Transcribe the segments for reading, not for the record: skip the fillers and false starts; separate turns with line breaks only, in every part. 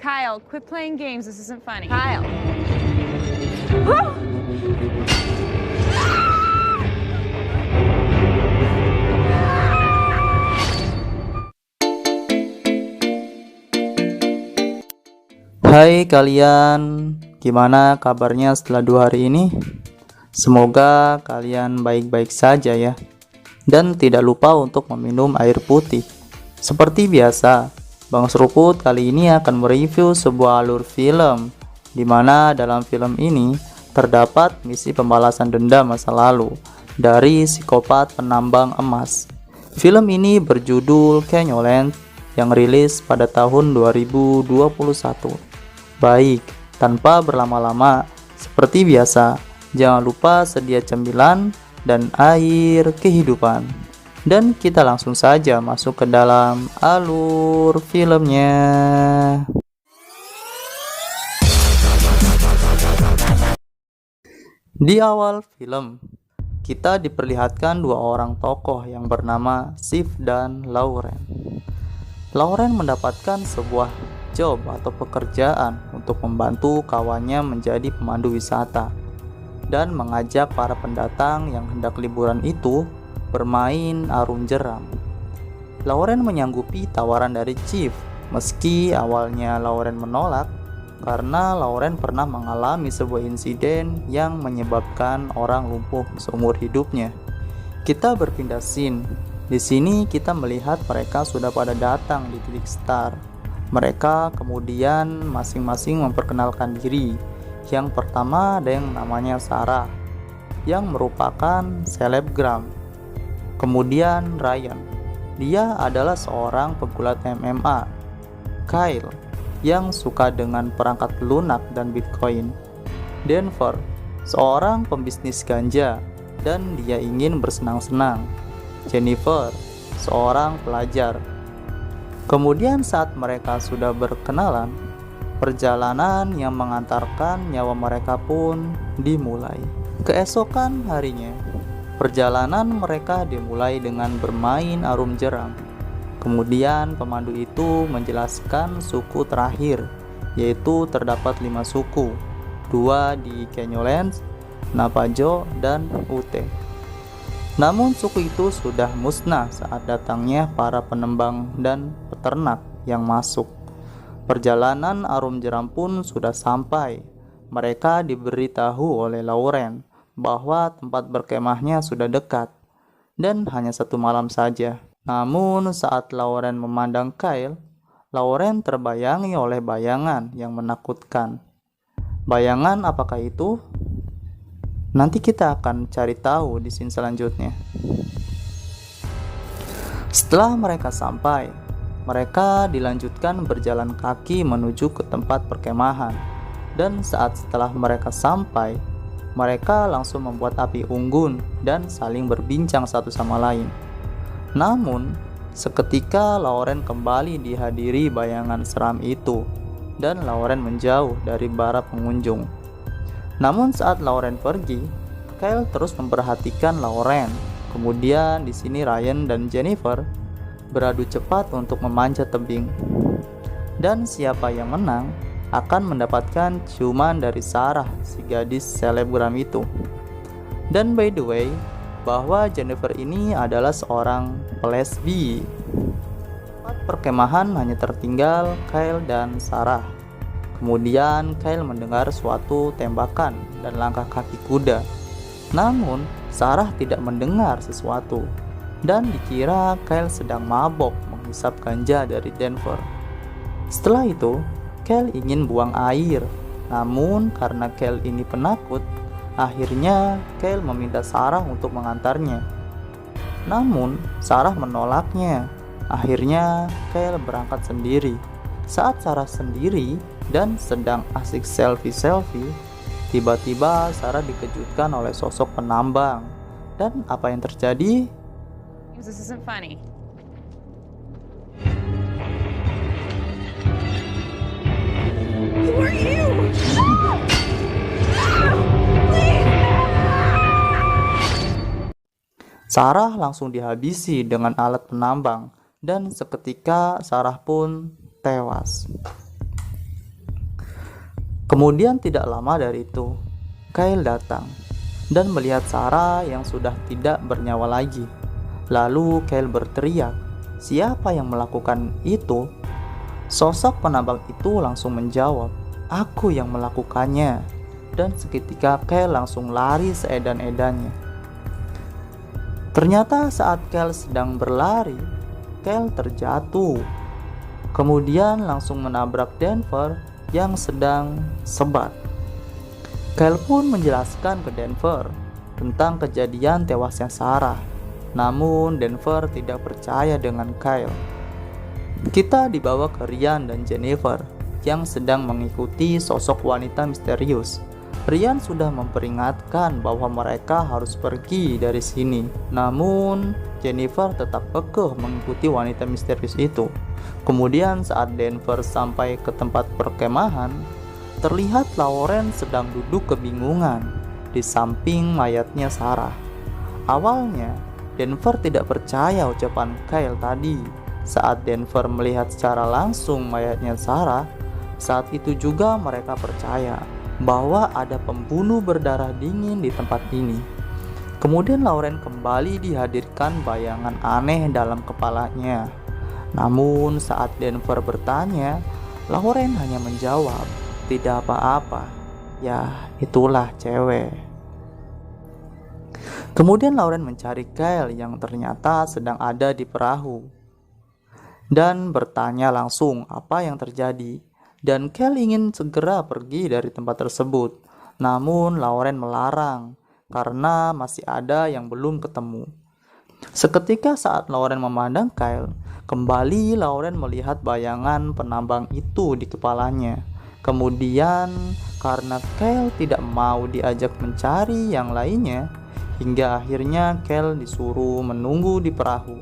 Kyle, quit playing games. This isn't funny.
Kyle.
Hai kalian, gimana kabarnya setelah 2 hari ini? Semoga kalian baik-baik saja ya. Dan tidak lupa untuk meminum air putih. Seperti biasa, Bang Seruput kali ini akan mereview sebuah alur film, di mana dalam film ini terdapat misi pembalasan dendam masa lalu dari psikopat penambang emas. Film ini berjudul Canyonlands yang rilis pada tahun 2021. Baik, tanpa berlama-lama, seperti biasa, jangan lupa sedia cemilan dan air kehidupan. Dan kita langsung saja masuk ke dalam alur filmnya. Di awal film, kita diperlihatkan dua orang tokoh yang bernama Sif dan Lauren. Lauren mendapatkan sebuah job atau pekerjaan untuk membantu kawannya menjadi pemandu wisata dan mengajak para pendatang yang hendak liburan itu bermain arum jeram. Lauren menyanggupi tawaran dari Chief, meski awalnya Lauren menolak karena Lauren pernah mengalami sebuah insiden yang menyebabkan orang lumpuh seumur hidupnya. Kita berpindah scene. Di sini kita melihat mereka sudah pada datang di titik start. Mereka kemudian masing-masing memperkenalkan diri. Yang pertama ada yang namanya Sarah, yang merupakan selebgram. Kemudian Ryan, dia adalah seorang pegulat MMA. Kyle, yang suka dengan perangkat lunak dan Bitcoin. Denver, seorang pembisnis ganja dan dia ingin bersenang-senang. Jennifer, seorang pelajar. Kemudian saat mereka sudah berkenalan, perjalanan yang mengantarkan nyawa mereka pun dimulai. Keesokan harinya, perjalanan mereka dimulai dengan bermain arum jeram. Kemudian pemandu itu menjelaskan suku terakhir, yaitu terdapat 5 suku, 2 di Canyonlands, Navajo, dan Ute. Namun suku itu sudah musnah saat datangnya para penembang dan peternak yang masuk. Perjalanan arum jeram pun sudah sampai. Mereka diberitahu oleh Lauren bahwa tempat berkemahnya sudah dekat dan hanya 1 malam saja. Namun saat Lauren memandang Kyle, Lauren terbayangi oleh bayangan yang menakutkan. Bayangan apakah itu? Nanti kita akan cari tahu di scene selanjutnya. Setelah mereka sampai, mereka dilanjutkan berjalan kaki menuju ke tempat perkemahan. Dan setelah mereka sampai, mereka langsung membuat api unggun dan saling berbincang satu sama lain. Namun, seketika Lauren kembali dihadiri bayangan seram itu, dan Lauren menjauh dari para pengunjung. Namun saat Lauren pergi, Kyle terus memperhatikan Lauren. Kemudian di sini Ryan dan Jennifer beradu cepat untuk memanjat tebing. Dan siapa yang menang akan mendapatkan ciuman dari Sarah, si gadis selebgram itu. Dan by the way, bahwa Jennifer ini adalah seorang lesbi. Tempat perkemahan hanya tertinggal Kyle dan Sarah. Kemudian Kyle mendengar suatu tembakan dan langkah kaki kuda. Namun Sarah tidak mendengar sesuatu dan dikira Kyle sedang mabok menghisap ganja dari Denver. Setelah itu Kyle ingin buang air, namun karena Kyle ini penakut, akhirnya Kyle meminta Sarah untuk mengantarnya. Namun Sarah menolaknya. Akhirnya Kyle berangkat sendiri. Saat Sarah sendiri dan sedang asik selfie-selfie, tiba-tiba Sarah dikejutkan oleh sosok penambang. Dan apa yang terjadi?
This isn't funny. Who are you?
Sarah langsung dihabisi dengan alat penambang dan seketika Sarah pun tewas. Kemudian tidak lama dari itu, Kyle datang dan melihat Sarah yang sudah tidak bernyawa lagi. Lalu Kyle berteriak, "Siapa yang melakukan itu?" Sosok penambang itu langsung menjawab, "Aku yang melakukannya." Dan seketika Kyle langsung lari seedan-edannya. Ternyata saat Kyle sedang berlari, Kyle terjatuh. Kemudian langsung menabrak Denver yang sedang sebat. Kyle pun menjelaskan ke Denver tentang kejadian tewasnya Sarah. Namun Denver tidak percaya dengan Kyle. Kita dibawa ke Ryan dan Jennifer yang sedang mengikuti sosok wanita misterius. Ryan sudah memperingatkan bahwa mereka harus pergi dari sini. Namun Jennifer tetap kekeh mengikuti wanita misterius itu. Kemudian saat Denver sampai ke tempat perkemahan, terlihat Lauren sedang duduk kebingungan di samping mayatnya Sarah. Awalnya Denver tidak percaya ucapan Kyle tadi. Saat Denver melihat secara langsung mayatnya Sarah, saat itu juga mereka percaya bahwa ada pembunuh berdarah dingin di tempat ini. Kemudian Lauren kembali dihadirkan bayangan aneh dalam kepalanya. Namun saat Denver bertanya, Lauren hanya menjawab, "Tidak apa-apa, ya itulah cewek." Kemudian Lauren mencari Kyle yang ternyata sedang ada di perahu dan bertanya langsung apa yang terjadi. Dan Kyle ingin segera pergi dari tempat tersebut. Namun Lauren melarang karena masih ada yang belum ketemu. Seketika saat Lauren memandang Kyle, kembali Lauren melihat bayangan penambang itu di kepalanya. Kemudian karena Kyle tidak mau diajak mencari yang lainnya, hingga akhirnya Kyle disuruh menunggu di perahu.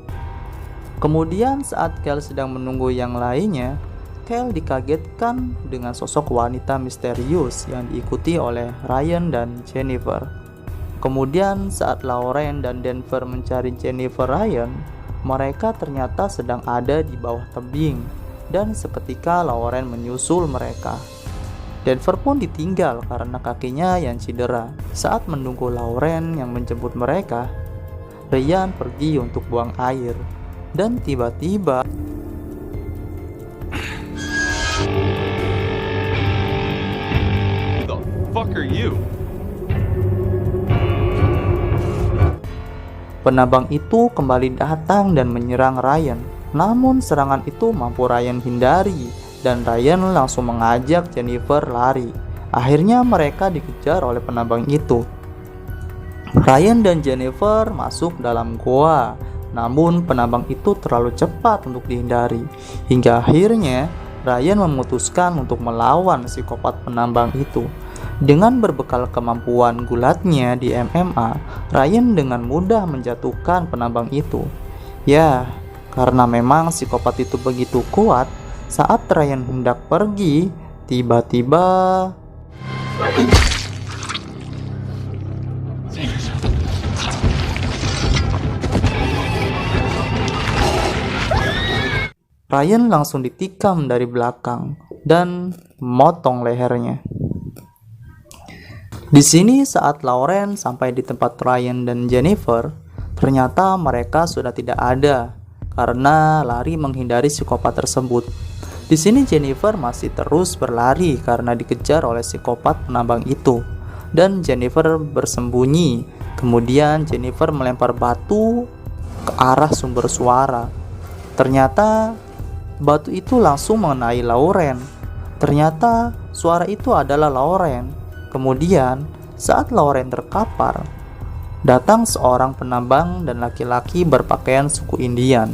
Kemudian saat Kyle sedang menunggu yang lainnya, Kyle dikagetkan dengan sosok wanita misterius yang diikuti oleh Ryan dan Jennifer. Kemudian saat Lauren dan Denver mencari Jennifer Ryan, mereka ternyata sedang ada di bawah tebing dan seketika Lauren menyusul mereka. Denver pun ditinggal karena kakinya yang cedera. Saat menunggu Lauren yang menjemput mereka, Ryan pergi untuk buang air dan tiba-tiba
Fuck are you?
penambang itu kembali datang dan menyerang Ryan. Namun serangan itu mampu Ryan hindari dan Ryan langsung mengajak Jennifer lari. Akhirnya mereka dikejar oleh penambang itu. Ryan dan Jennifer masuk dalam goa. Namun penambang itu terlalu cepat untuk dihindari. Hingga akhirnya Ryan memutuskan untuk melawan psikopat penambang itu. Dengan berbekal kemampuan gulatnya di MMA, Ryan dengan mudah menjatuhkan penambang itu. Ya, karena memang psikopat itu begitu kuat, saat Ryan hendak pergi, tiba-tiba Ryan langsung ditikam dari belakang dan memotong lehernya. Di sini saat Lauren sampai di tempat Ryan dan Jennifer, ternyata mereka sudah tidak ada karena lari menghindari psikopat tersebut. Di sini Jennifer masih terus berlari karena dikejar oleh psikopat penambang itu dan Jennifer bersembunyi. Kemudian Jennifer melempar batu ke arah sumber suara. Ternyata batu itu langsung mengenai Lauren. Ternyata suara itu adalah Lauren. Kemudian saat Lauren terkapar, datang seorang penambang dan laki-laki berpakaian suku Indian.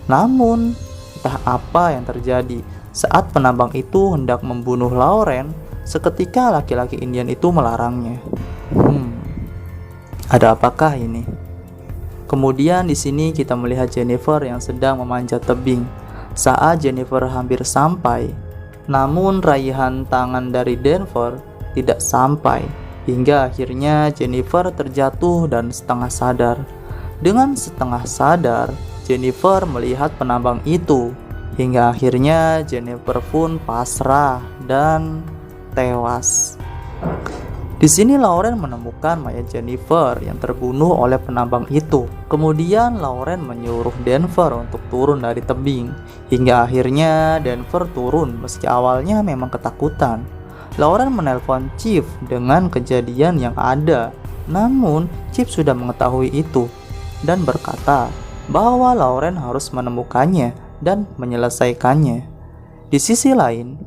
Namun entah apa yang terjadi saat penambang itu hendak membunuh Lauren, seketika laki-laki Indian itu melarangnya. Ada apakah ini? Kemudian di sini kita melihat Jennifer yang sedang memanjat tebing. Saat Jennifer hampir sampai, namun raihan tangan dari Denver tidak sampai, hingga akhirnya Jennifer terjatuh dan setengah sadar. Dengan setengah sadar, Jennifer melihat penambang itu, hingga akhirnya Jennifer pun pasrah dan tewas. Di sini Lauren menemukan mayat Jennifer yang terbunuh oleh penambang itu. Kemudian Lauren menyuruh Denver untuk turun dari tebing. Hingga akhirnya Denver turun meski awalnya memang ketakutan. Lauren menelpon Chief dengan kejadian yang ada. Namun Chief sudah mengetahui itu dan berkata bahwa Lauren harus menemukannya dan menyelesaikannya. Di sisi lain,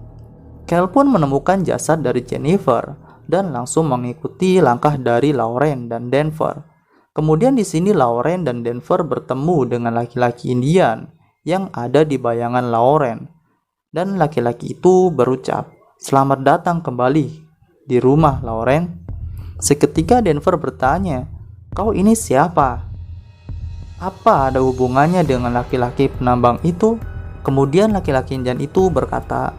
Kel pun menemukan jasad dari Jennifer dan langsung mengikuti langkah dari Lauren dan Denver. Kemudian di sini Lauren dan Denver bertemu dengan laki-laki Indian yang ada di bayangan Lauren. Dan laki-laki itu berucap, "Selamat datang kembali di rumah, Lauren." Seketika Denver bertanya, "Kau ini siapa? Apa ada hubungannya dengan laki-laki penambang itu?" Kemudian laki-laki Indian itu berkata,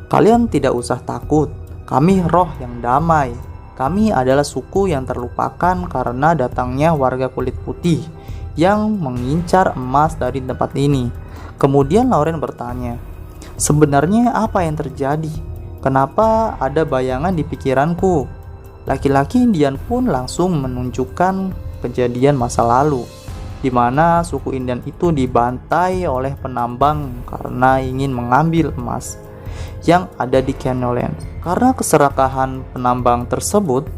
"Kalian tidak usah takut. Kami roh yang damai. Kami adalah suku yang terlupakan karena datangnya warga kulit putih yang mengincar emas dari tempat ini." Kemudian Lauren bertanya, "Sebenarnya apa yang terjadi? Kenapa ada bayangan di pikiranku?" Laki-laki Indian pun langsung menunjukkan kejadian masa lalu, di mana suku Indian itu dibantai oleh penambang karena ingin mengambil emas yang ada di Canyonland. Karena keserakahan penambang tersebut,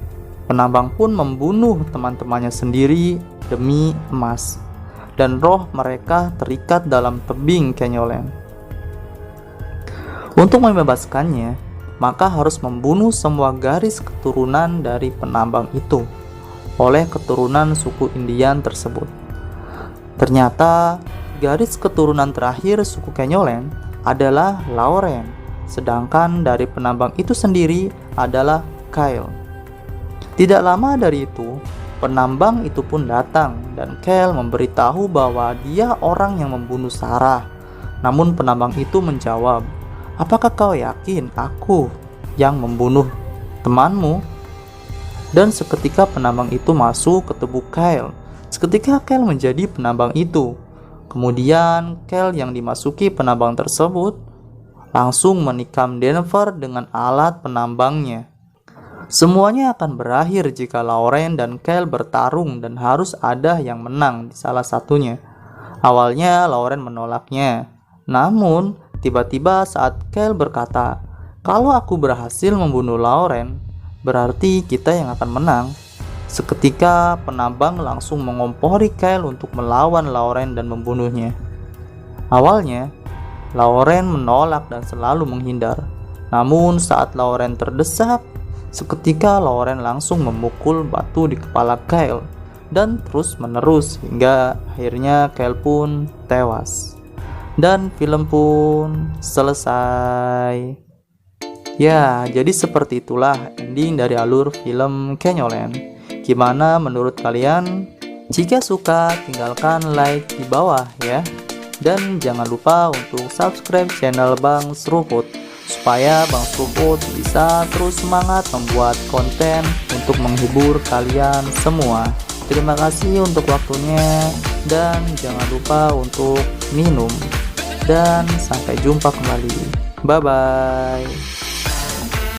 penambang pun membunuh teman-temannya sendiri demi emas, dan roh mereka terikat dalam tebing Canyonland. Untuk membebaskannya, maka harus membunuh semua garis keturunan dari penambang itu oleh keturunan suku Indian tersebut. Ternyata garis keturunan terakhir suku Canyonland adalah Lauren, sedangkan dari penambang itu sendiri adalah Kyle. Tidak lama dari itu, penambang itu pun datang dan Kyle memberitahu bahwa dia orang yang membunuh Sarah. Namun penambang itu menjawab, "Apakah kau yakin aku yang membunuh temanmu?" Dan seketika penambang itu masuk ke tubuh Kyle. Seketika Kyle menjadi penambang itu. Kemudian Kyle yang dimasuki penambang tersebut langsung menikam Denver dengan alat penambangnya. Semuanya akan berakhir jika Lauren dan Kyle bertarung dan harus ada yang menang di salah satunya. Awalnya Lauren menolaknya. Namun tiba-tiba saat Kyle berkata, "Kalau aku berhasil membunuh Lauren, berarti kita yang akan menang." Seketika penambang langsung mengompori Kyle untuk melawan Lauren dan membunuhnya. Awalnya Lauren menolak dan selalu menghindar. Namun saat Lauren terdesak, seketika Lauren langsung memukul batu di kepala Kyle dan terus menerus hingga akhirnya Kyle pun tewas. Dan film pun selesai. Ya, jadi seperti itulah ending dari alur film Canyonland. Gimana menurut kalian? Jika suka, tinggalkan like di bawah ya. Dan jangan lupa untuk subscribe channel Bang Seruput supaya Bang Seruput bisa terus semangat membuat konten untuk menghibur kalian semua. Terima kasih untuk waktunya dan jangan lupa untuk minum. Dan sampai jumpa kembali. Bye bye.